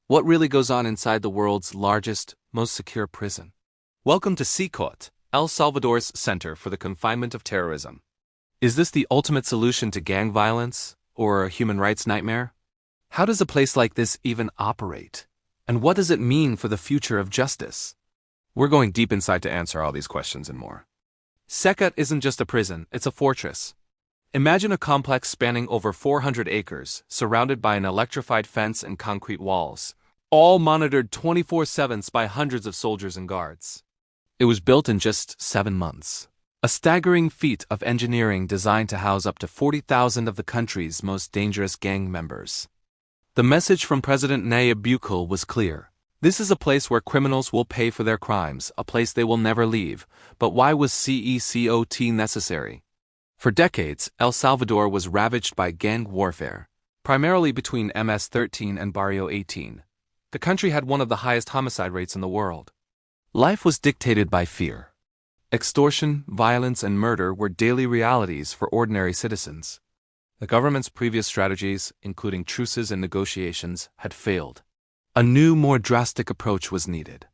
What really goes on inside the world's largest, most secure prison? Welcome to CECOT, El Salvador's Center for the Confinement of Terrorism. Is this the ultimate solution to gang violence, or a human rights nightmare? How does a place like this even operate? And what does it mean for the future of justice? We're going deep inside to answer all these questions and more. CECOT isn't just a prison, it's a fortress. Imagine a complex spanning over 400 acres, surrounded by an electrified fence and concrete walls, all monitored 24/7 by hundreds of soldiers and guards. It was built in just 7 months. A staggering feat of engineering designed to house up to 40,000 of the country's most dangerous gang members. The message from President Nayib Bukele was clear. This is a place where criminals will pay for their crimes, a place they will never leave. But why was CECOT necessary? For decades, El Salvador was ravaged by gang warfare, primarily between MS-13 and Barrio 18. The country had one of the highest homicide rates in the world. Life was dictated by fear. Extortion, violence, and murder were daily realities for ordinary citizens. The government's previous strategies, including truces and negotiations, had failed. A new, more drastic approach was needed.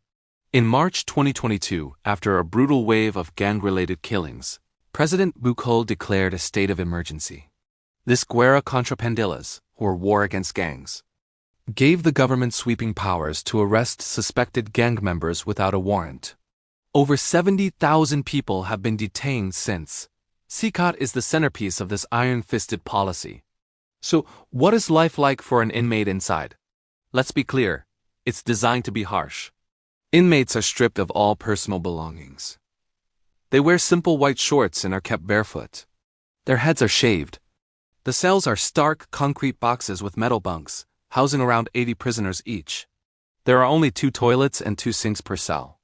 In March 2022, after a brutal wave of gang-related killings, President Bukele declared a state of emergency. This guerra contra pandillas, or war against gangs, gave the government sweeping powers to arrest suspected gang members without a warrant. Over 70,000 people have been detained since. CECOT is the centerpiece of this iron-fisted policy. So, what is life like for an inmate inside? Let's be clear, it's designed to be harsh. Inmates are stripped of all personal belongings. They wear simple white shorts and are kept barefoot. Their heads are shaved. The cells are stark, concrete boxes with metal bunks, housing around 80 prisoners each. There are only 2 toilets and 2 sinks per cell.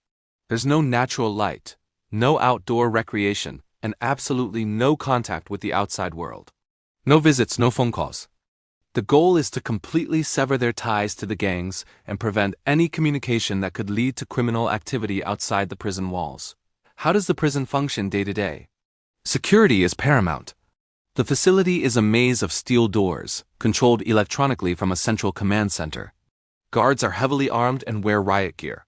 There's no natural light, no outdoor recreation, and absolutely no contact with the outside world. No visits, no phone calls. The goal is to completely sever their ties to the gangs and prevent any communication that could lead to criminal activity outside the prison walls. How does the prison function day to day? Security is paramount. The facility is a maze of steel doors, controlled electronically from a central command center. Guards are heavily armed and wear riot gear.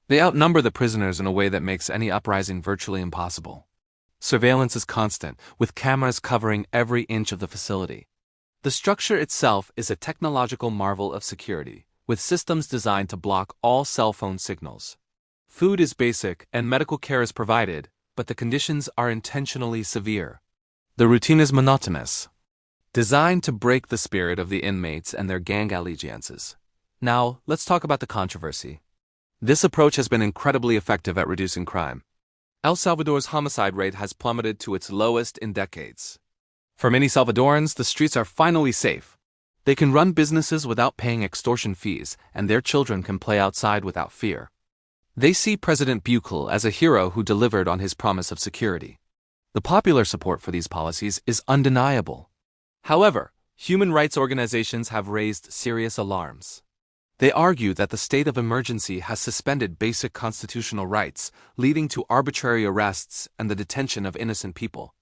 They outnumber the prisoners in a way that makes any uprising virtually impossible. Surveillance is constant, with cameras covering every inch of the facility. The structure itself is a technological marvel of security, with systems designed to block all cell phone signals. Food is basic and medical care is provided, but the conditions are intentionally severe. The routine is monotonous, designed to break the spirit of the inmates and their gang allegiances. Now, let's talk about the controversy. This approach has been incredibly effective at reducing crime. El Salvador's homicide rate has plummeted to its lowest in decades. For many Salvadorans, the streets are finally safe. They can run businesses without paying extortion fees, and their children can play outside without fear. They see President Bukele as a hero who delivered on his promise of security. The popular support for these policies is undeniable. However, human rights organizations have raised serious alarms. They argue that the state of emergency has suspended basic constitutional rights, leading to arbitrary arrests and the detention of innocent people.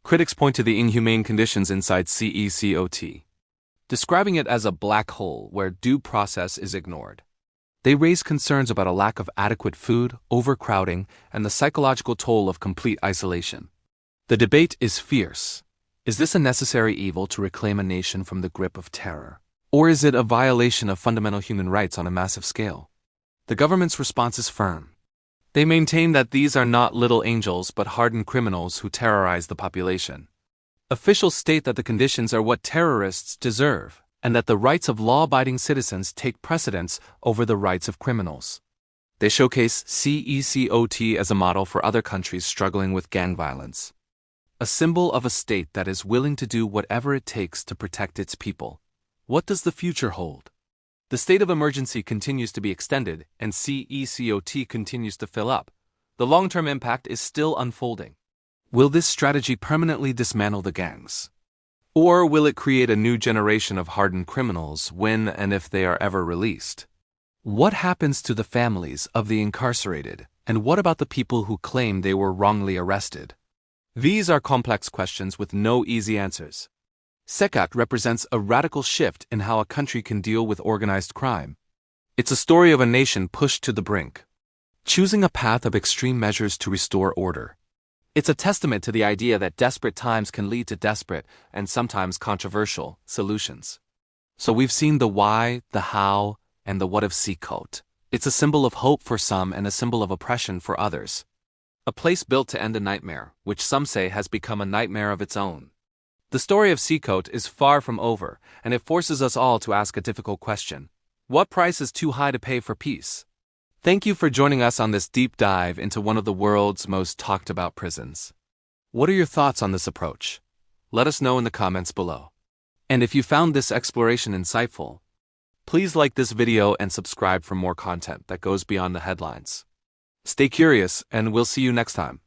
Critics point to the inhumane conditions inside CECOT, describing it as a black hole where due process is ignored. They raise concerns about a lack of adequate food, overcrowding, and the psychological toll of complete isolation. The debate is fierce. Is this a necessary evil to reclaim a nation from the grip of terror? Or is it a violation of fundamental human rights on a massive scale? The government's response is firm. They maintain that these are not little angels but hardened criminals who terrorize the population. Officials state that the conditions are what terrorists deserve, and that the rights of law-abiding citizens take precedence over the rights of criminals. They showcase CECOT as a model for other countries struggling with gang violence. A symbol of a state that is willing to do whatever it takes to protect its people. What does the future hold? The state of emergency continues to be extended, and CECOT continues to fill up. The long-term impact is still unfolding. Will this strategy permanently dismantle the gangs? Or will it create a new generation of hardened criminals when and if they are ever released? What happens to the families of the incarcerated, and what about the people who claim they were wrongly arrested? These are complex questions with no easy answers. CECOT represents a radical shift in how a country can deal with organized crime. It's a story of a nation pushed to the brink, choosing a path of extreme measures to restore order. It's a testament to the idea that desperate times can lead to desperate, and sometimes controversial, solutions. So we've seen the why, the how, and the what of CECOT. It's a symbol of hope for some and a symbol of oppression for others. A place built to end a nightmare, which some say has become a nightmare of its own. The story of CECOT is far from over, and it forces us all to ask a difficult question. What price is too high to pay for peace? Thank you for joining us on this deep dive into one of the world's most talked about prisons. What are your thoughts on this approach? Let us know in the comments below. And if you found this exploration insightful, please like this video and subscribe for more content that goes beyond the headlines. Stay curious, and we'll see you next time.